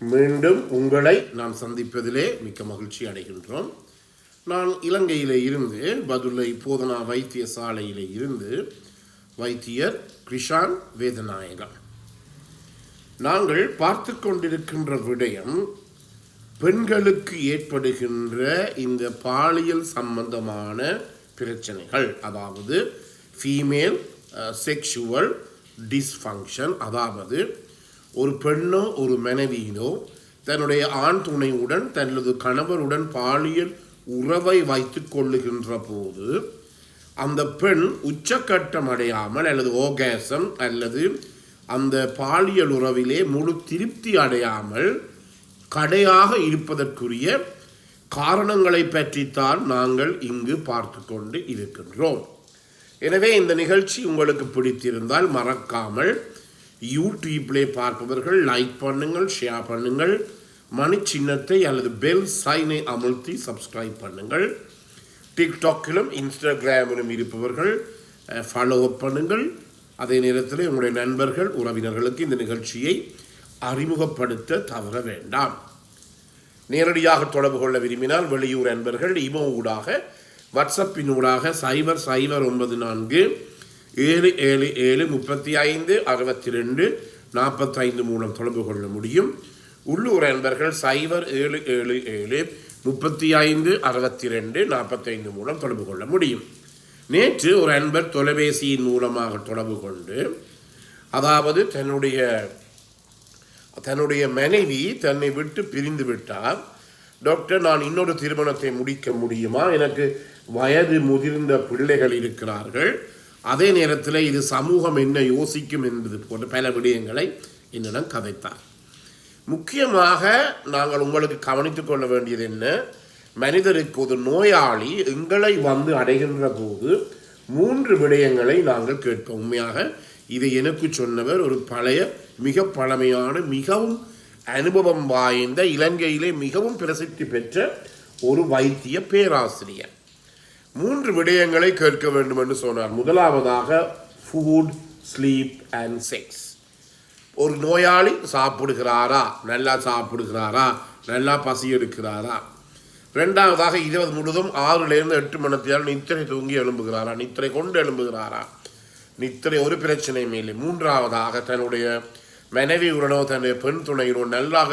மீண்டும் உங்களை நான் சந்திப்பதிலே மிக்க மகிழ்ச்சி அடைகின்றோம். நான் இலங்கையிலே இருந்து பதுளை போதனா வைத்தியசாலையிலே இருந்து வைத்தியர் கிருஷான் வேதநாயகம். நாங்கள் பார்த்து கொண்டிருக்கின்ற விடயம் பெண்களுக்கு ஏற்படுகின்ற இந்த பாலியல் சம்பந்தமான பிரச்சனைகள், அதாவது ஃபீமேல் செக்ஷுவல் டிஸ்ஃபங்க்ஷன். அதாவது ஒரு பெண்ணோ ஒரு மனைவியினோ தன்னுடைய ஆண் துணையுடன் தனது கணவருடன் பாலியல் உறவை வைத்து கொள்ளுகின்ற போது அந்த பெண் உச்சக்கட்டம் அடையாமல் அல்லது ஓர்காசம் அல்லது அந்த பாலியல் உறவிலே முழு திருப்தி அடையாமல் கடையாக இருப்பதற்குரிய காரணங்களை பற்றித்தான் நாங்கள் இங்கு பார்த்து கொண்டு இருக்கின்றோம். எனவே இந்த நிகழ்ச்சி உங்களுக்கு பிடித்திருந்தால் மறக்காமல் யூடியூப்லே பார்ப்பவர்கள் லைக் பண்ணுங்கள், ஷேர் பண்ணுங்கள், மணி சின்னத்தை அல்லது பெல் சைனை அமர்த்தி சப்ஸ்கிரைப் பண்ணுங்கள். டிக்டாக்கிலும் இன்ஸ்டாகிராமிலும் இருப்பவர்கள் ஃபாலோ அப் பண்ணுங்கள். அதே நேரத்தில் உங்களுடைய நண்பர்கள் உறவினர்களுக்கு இந்த நிகழ்ச்சியை அறிமுகப்படுத்த தவற வேண்டாம். நேரடியாக தொடர்பு கொள்ள விரும்பினால் வெளியூர் நண்பர்கள் இமோ ஊடாக வாட்ஸ்அப்பினூடாக 0094 777356245 மூலம் தொடர்பு கொள்ள முடியும். உள்ளூர் நண்பர்கள் 0777356245 மூலம் தொடர்பு கொள்ள முடியும். நேற்று ஒரு அன்பர் தொலைபேசியின் மூலமாக தொடர்பு கொண்டு, அதாவது தன்னுடைய மனைவி தன்னை விட்டு பிரிந்து விட்டார். டாக்டர், நான் இன்னொரு திருமணத்தை முடிக்க முடியுமா? எனக்கு வயது முதிர்ந்த பிள்ளைகள் இருக்கிறார்கள். அதே நேரத்தில் இது சமூகம் என்ன யோசிக்கும் என்பது போன்ற பல விடயங்களை என்னிடம் கதைத்தார். முக்கியமாக நாங்கள் உங்களுக்கு கவனித்துக் கொள்ள வேண்டியது என்ன, மனிதருக்கு ஒரு நோயாளி எங்களை வந்து அடைகின்ற போது 3 விடயங்களை நாங்கள் கேட்போம். உண்மையாக இதை எனக்கு சொன்னவர் ஒரு மிக பழமையான மிகவும் அனுபவம் வாய்ந்த இலங்கையிலே மிகவும் பிரசித்தி பெற்ற ஒரு வைத்திய பேராசிரியர். 3 விடயங்களை கேட்க வேண்டும் என்று சொன்னார். முதலாவதாக ஃபுட், ஸ்லீப் அண்ட் செக்ஸ். ஒரு நோயாளி சாப்பிடுகிறாரா, நல்லா சாப்பிடுகிறாரா, நல்லா பசி எடுக்கிறாரா? ரெண்டாவதாக இரவு முழுதும் 6லேருந்து 8 மணித்தியால் நித்திரை தூங்கி எழும்புகிறாரா, நித்திரை கொண்டு எழும்புகிறாரா? நித்திரை ஒரு பிரச்சனை மேலே. மூன்றாவதாக தன்னுடைய மனைவியுடனோ தன்னுடைய பெண் துணையுடனோ நல்லாக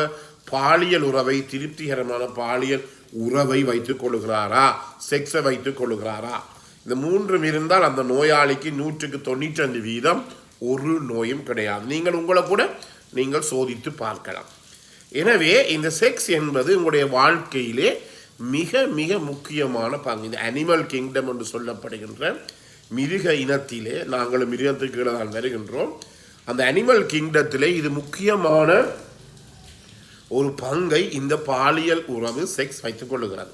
பாலியல் உறவை, திருப்திகரமான பாலியல் உறவை வைத்துக் கொள்ளுகிறாரா, செக்ஸை வைத்துக் கொள்ளுகிறாரா? இந்த 3 இருந்தால் அந்த நோயாளிக்கு 195% ஒரு நோயும் கிடையாது. நீங்கள் உங்களை கூட நீங்கள் சோதித்து பார்க்கலாம். எனவே இந்த செக்ஸ் என்பது உங்களுடைய வாழ்க்கையிலே மிக மிக முக்கியமான பங்கு. இந்த அனிமல் கிங்டம் என்று சொல்லப்படுகின்ற மிருக இனத்திலே, நாங்களும் மிருகத்துக்கு தான் வருகின்றோம், அந்த அனிமல் கிங்டத்திலே இது முக்கியமான ஒரு பங்கை இந்த பாலியல் உறவு செக்ஸ் வைத்துக் கொள்ளுகிறது.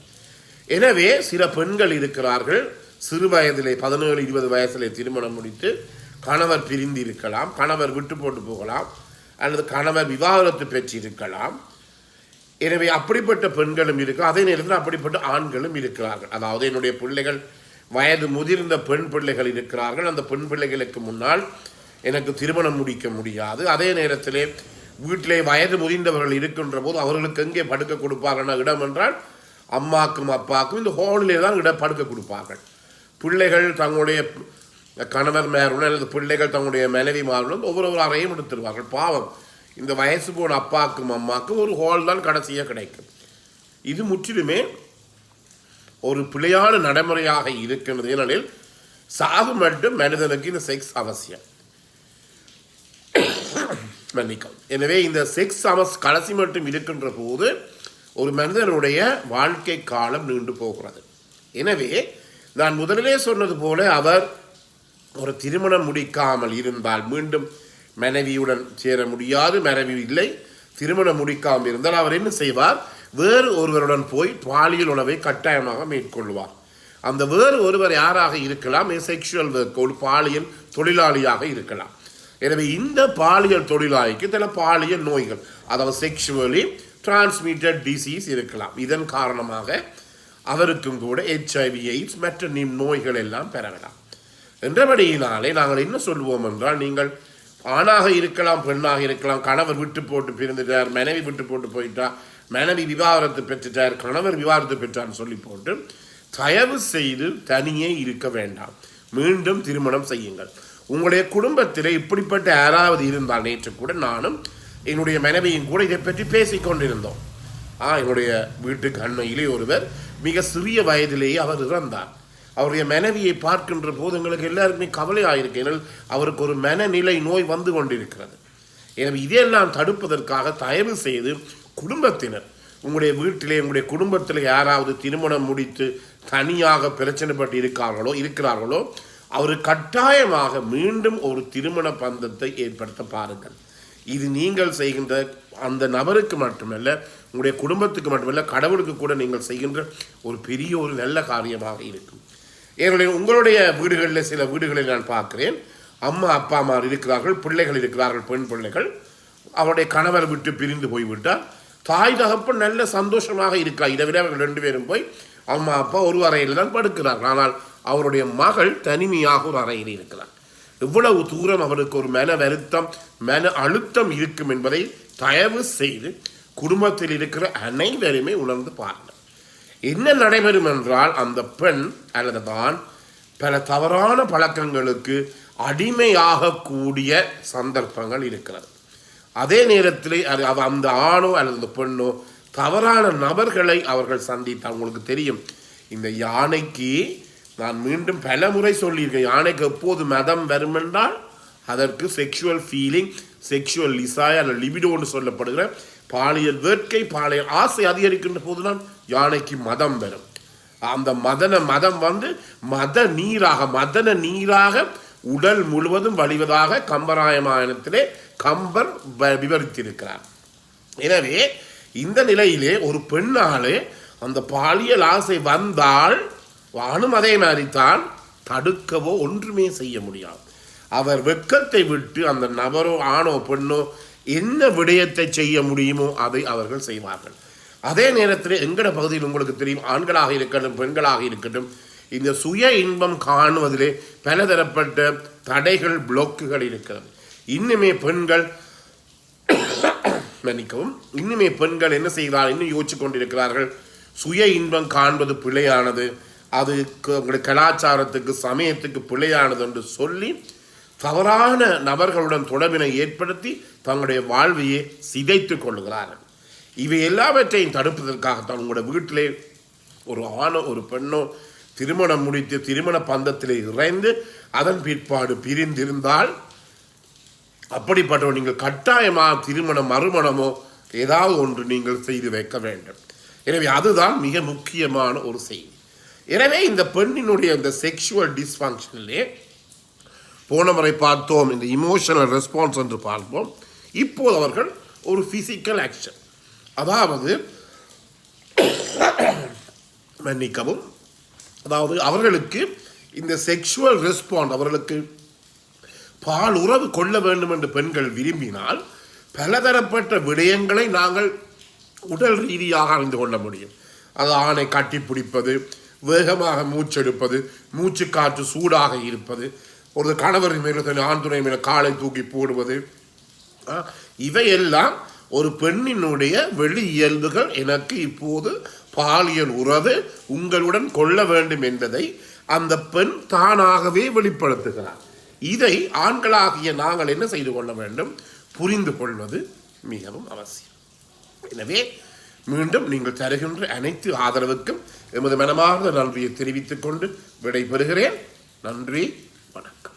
எனவே சில பெண்கள் இருக்கிறார்கள், சிறு வயதிலே 17-20 வயசிலே திருமணம் முடித்து கணவர் பிரிந்து இருக்கலாம், கணவர் விட்டு போட்டு போகலாம், அல்லது கணவர் விவாகரத்து பெற்று இருக்கலாம். எனவே அப்படிப்பட்ட பெண்களும் இருக்கு, அதே நேரத்தில் அப்படிப்பட்ட ஆண்களும் இருக்கிறார்கள். அதாவது என்னுடைய பிள்ளைகள் வயது முதிர்ந்த பெண் பிள்ளைகள் இருக்கிறார்கள், அந்த பெண் பிள்ளைகளுக்கு முன்னால் எனக்கு திருமணம் முடிக்க முடியாது. அதே நேரத்திலே வீட்டிலே வயது முதிர்ந்தவர்கள் இருக்கின்ற போது அவர்களுக்கு எங்கே படுக்க கொடுப்பார்கள் இடம் என்றால் அம்மாக்கும் அப்பாக்கும் இந்த ஹாலிலே தான் இடம் படுக்க கொடுப்பார்கள். பிள்ளைகள் தங்களுடைய கணவர் மேருடன் அல்லது பிள்ளைகள் தங்களுடைய மனைவி மாருடன் ஒவ்வொரு அறையும் எடுத்துருவார்கள். பாவம், இந்த வயசு போன அப்பாக்கும் அம்மாக்கும் ஒரு ஹால் தான் கடைசியாக கிடைக்கும். இது முற்றிலுமே ஒரு பிழையான நடைமுறையாக இருக்கின்றது. ஏனெனில் சாகு மட்டும் மனிதனுக்கு இந்த செக்ஸ் அவசியம். மன்னிக்கும். எனவே இந்த செக்ஸ் கடைசி மட்டும் இருக்கின்ற போது ஒரு மனிதனுடைய வாழ்க்கை காலம் நீண்டு போகிறது. எனவே நான் முதலிலே சொன்னது போல அவர் ஒரு திருமணம் முடிக்காமல் இருந்தால் மீண்டும் மனைவியுடன் சேர முடியாது, மனைவி இல்லை, திருமணம் முடிக்காமல் இருந்தால் அவர் என்ன செய்வார், வேறு ஒருவருடன் போய் பாலியல் உறவை கட்டாயமாக மேற்கொள்வார். அந்த வேறு ஒருவர் யாராக இருக்கலாம், செக்ஷுவல் ஒர்க், ஒரு பாலியல் தொழிலாளியாக இருக்கலாம். எனவே இந்த பாலியல் தொழிலாளிக்கு சில பாலியல் நோய்கள், அதாவது செக்ஷுவலி டிரான்ஸ்மிட்டட் டிசீஸ் இருக்கலாம். இதன் காரணமாக அவருக்கும் கூட HIV, AIDS மற்ற நோய்கள் எல்லாம் பெறலாம். என்றபடியினாலே நாங்கள் என்ன சொல்வோம் என்றால், நீங்கள் ஆணாக இருக்கலாம், பெண்ணாக இருக்கலாம். கணவர் விட்டு போட்டு பிரிந்துட்டார், மனைவி விட்டு போட்டு போயிட்டார், மனைவி விவாகரத்து பெற்றுட்டார், கணவர் விவாகரத்து பெற்றார்னு சொல்லி போட்டு தயவு செய்து தனியே இருக்க வேண்டாம். மீண்டும் திருமணம் செய்யுங்கள். உங்களுடைய குடும்பத்தில் இப்படிப்பட்ட யாராவது இருந்தால், நேற்று கூட நானும் என்னுடைய மனைவியும் கூட இதை பற்றி பேசிக்கொண்டிருந்தோம். என்னுடைய வீட்டுக்கு அண்மையிலே ஒருவர் மிக சிறிய வயதிலேயே அவர் இறந்தார். அவருடைய மனைவியை பார்க்கின்ற போது எங்களுக்கு எல்லாருக்குமே கவலையாயிருக்கு. ஏனால் அவருக்கு ஒரு மனநிலை நோய் வந்து கொண்டிருக்கிறது. எனவே இதையெல்லாம் தடுப்பதற்காக தயவு செய்து குடும்பத்தினர், உங்களுடைய வீட்டிலே உங்களுடைய குடும்பத்தில் யாராவது திருமணம் முடித்து தனியாக பிரச்சனைப்பட்டு இருக்கிறார்களோ அவர் கட்டாயமாக மீண்டும் ஒரு திருமண பந்தத்தை ஏற்படுத்த பாருங்கள். இது நீங்கள் செய்கின்ற அந்த நபருக்கு மட்டுமல்ல, உங்களுடைய குடும்பத்துக்கு மட்டுமல்ல, கடவுளுக்கு கூட நீங்கள் செய்கின்ற ஒரு பெரிய ஒரு நல்ல காரியமாக இருக்கும். ஏனெனில் உங்களுடைய வீடுகளில் சில வீடுகளில் நான் பார்க்கிறேன், அம்மா அப்பா அம்மா இருக்கிறார்கள், பிள்ளைகள் இருக்கிறார்கள், பெண் பிள்ளைகள். அவருடைய கணவர் விட்டு பிரிந்து போய்விட்டால் தாய் தகப்பன் நல்ல சந்தோஷமாக இருக்கிறார். இதை விட அவர்கள் 2 பேரும் போய் அம்மா அப்பா ஒரு அறையில் தான் படுக்கிறார்கள். ஆனால் அவருடைய மகள் தனிமையாக ஒரு அறையில் இருக்கிறார். எவ்வளவு தூரம் அவருக்கு ஒரு மன வருத்தம், மன அழுத்தம் இருக்கும் என்பதை தயவு செய்து குடும்பத்தில் இருக்கிற அனைவருமே உணர்ந்து பாருங்கள். என்ன நடைபெறும் என்றால், அந்த பெண் அல்லது தான் பல தவறான பழக்கங்களுக்கு அடிமையாக கூடிய சந்தர்ப்பங்கள் இருக்கிறது. அதே நேரத்தில் அந்த ஆணோ அல்லது அந்த பெண்ணோ தவறான நபர்களை அவர்கள் சந்தித்தால், உங்களுக்கு தெரியும், இந்த யானைக்கு நான் மீண்டும் பல முறை சொல்லியிருக்கேன், யானைக்கு எப்போது மதம் வரும் என்றால் அதற்கு செக்ஷுவல் ஃபீலிங், செக்ஷுவல் டிசைர் அல்லது லிபிடோன்னு சொல்லப்படுகிற பாலியல் வேட்கை, பாலியல் ஆசை அதிகரிக்கின்ற போதுதான் யானைக்கு மதம் வரும். அந்த மதம் வந்து மதன நீராக உடல் முழுவதும் வழிவதாக கம்பராமாயணத்திலே கம்பர் விவரித்திருக்கிறார். எனவே இந்த நிலையிலே ஒரு பெண்ணாலே அந்த பாலியல் ஆசை வந்தால் வானும் அதே மாதிரித்தான், தடுக்கவோ ஒன்றுமே செய்ய முடியாது. அவர் வெட்கத்தை விட்டு அந்த நபரோ ஆணோ பெண்ணோ என்ன விடயத்தை செய்ய முடியுமோ அதை அவர்கள் செய்வார்கள். அதே நேரத்தில் எங்கட பகுதியில் உங்களுக்கு தெரியும், ஆண்களாக இருக்கட்டும் பெண்களாக இருக்கட்டும், இந்த சுய இன்பம் காணுவதிலே பலதரப்பட்ட தடைகள், பிளோக்குகள் இருக்கிறது. இன்னுமே பெண்கள் என்ன செய்கிறார், இன்னும் யோசிச்சு கொண்டிருக்கிறார்கள். சுய இன்பம் காண்பது பிழையானது, அது உங்களுடைய கலாச்சாரத்துக்கு சமயத்துக்கு பிழையானது என்று சொல்லி தவறான நபர்களுடன் தொடர்பினை ஏற்படுத்தி தங்களுடைய வாழ்வையே சிதைத்து கொள்கிறார்கள். இவை எல்லாவற்றையும் தடுப்பதற்காகத்தான் உங்களுடைய வீட்டிலே ஒரு ஆணோ ஒரு பெண்ணோ திருமணம் முடித்து திருமண பந்தத்திலே இறைந்து அதன் பிற்பாடு பிரிந்திருந்தால், அப்படிப்பட்டவர் நீங்கள் கட்டாயமாக திருமணம் மறுமணமோ ஏதாவது ஒன்று நீங்கள் செய்து வைக்க வேண்டும். எனவே அதுதான் மிக முக்கியமான ஒரு செய்தி. எனவே இந்த பெண்ணினுடைய இந்த செக்ஷுவல் டிஸ்ஃபங்க்ஷனிலே போன முறை பார்த்தோம், இந்த இமோஷனல் ரெஸ்பான்ஸ் என்று பார்ப்போம். இப்போது அவர்கள் ஒரு ஃபிசிக்கல் ஆக்ஷன், அதாவது அவர்களுக்கு இந்த செக்ஷுவல் ரெஸ்பான்ஸ், அவர்களுக்கு பால் உறவு கொள்ள வேண்டும் என்று பெண்கள் விரும்பினால் பலதரப்பட்ட விடயங்களை நாங்கள் உடல் ரீதியாக அறிந்து கொள்ள முடியும். அது ஆணை கட்டி பிடிப்பது, வேகமாக மூச்செடுப்பது, மூச்சு காற்று சூடாக இருப்பது, ஒரு கணவரின் மேலே ஆண் துணை மேலே காலை தூக்கி போடுவது, இவையெல்லாம் ஒரு பெண்ணினுடைய வெளி இயல்புகள். எனக்கு இப்போது பாலியல் உறவு உங்களுடன் கொள்ள வேண்டும் என்பதை அந்த பெண் தானாகவே வெளிப்படுத்துகிறார். இதை ஆண்களாகிய நாங்கள் என்ன செய்து கொள்ள வேண்டும், புரிந்து கொள்வது மிகவும் அவசியம். எனவே மீண்டும் நீங்கள் தருகின்ற அனைத்து ஆதரவுக்கும் எமது மனமார்ந்த நன்றியை தெரிவித்துக் கொண்டு விடைபெறுகிறேன். நன்றி, வணக்கம்.